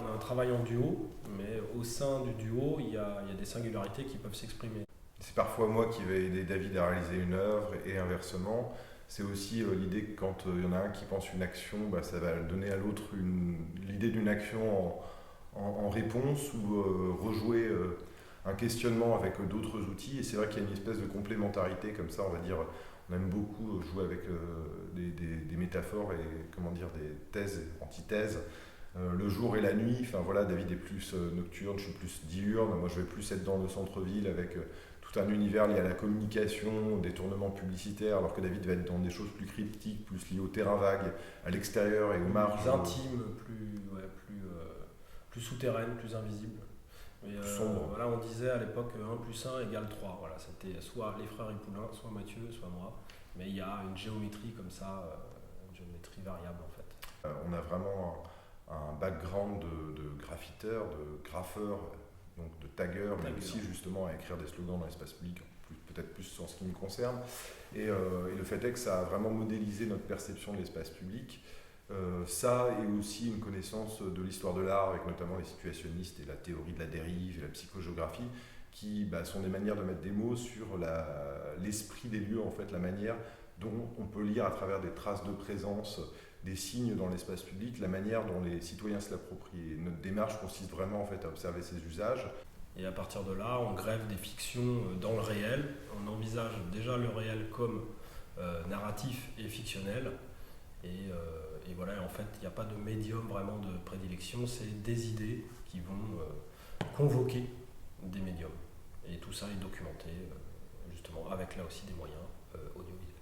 on a un travail en duo, mais au sein du duo, il y a des singularités qui peuvent s'exprimer. C'est parfois moi qui vais aider David à réaliser une œuvre et inversement. C'est aussi l'idée que quand il y en a un qui pense une action, ça va donner à l'autre l'idée d'une action en réponse ou rejouer un questionnement avec d'autres outils. Et c'est vrai qu'il y a une espèce de complémentarité comme ça, on va dire. On aime beaucoup jouer avec des métaphores et comment dire, des thèses, antithèses. Le jour et la nuit, enfin voilà, David est plus nocturne, je suis plus diurne, moi je vais plus être dans le centre-ville avec tout un univers lié à la communication, des tournements publicitaires, alors que David va être dans des choses plus cryptiques, plus liées au terrain vague, à l'extérieur et aux marges. Plus intime, plus souterraine, plus invisible. Et, sombre. voilà, on disait à l'époque 1 plus 1 égale 3. Voilà, c'était soit les frères Hipoulin, soit Mathieu, soit moi. Mais il y a une géométrie comme ça, une géométrie variable en fait. On a vraiment un background de graffiteur, de graffeur, donc de tagueur, mais aussi justement à écrire des slogans dans l'espace public, peut-être plus en ce qui me concerne. Et le fait est que ça a vraiment modélisé notre perception de l'espace public. Ça et aussi une connaissance de l'histoire de l'art avec notamment les situationnistes et la théorie de la dérive et la psychogéographie qui sont des manières de mettre des mots sur l'esprit des lieux, en fait, la manière dont on peut lire à travers des traces de présence, des signes dans l'espace public, la manière dont les citoyens se l'approprient. Et notre démarche consiste vraiment en fait, à observer ces usages. Et à partir de là, on greffe des fictions dans le réel. On envisage déjà le réel comme narratif et fictionnel. Et voilà, en fait, il n'y a pas de médium vraiment de prédilection, c'est des idées qui vont convoquer des médiums. Et tout ça est documenté, justement, avec là aussi des moyens audiovisuels.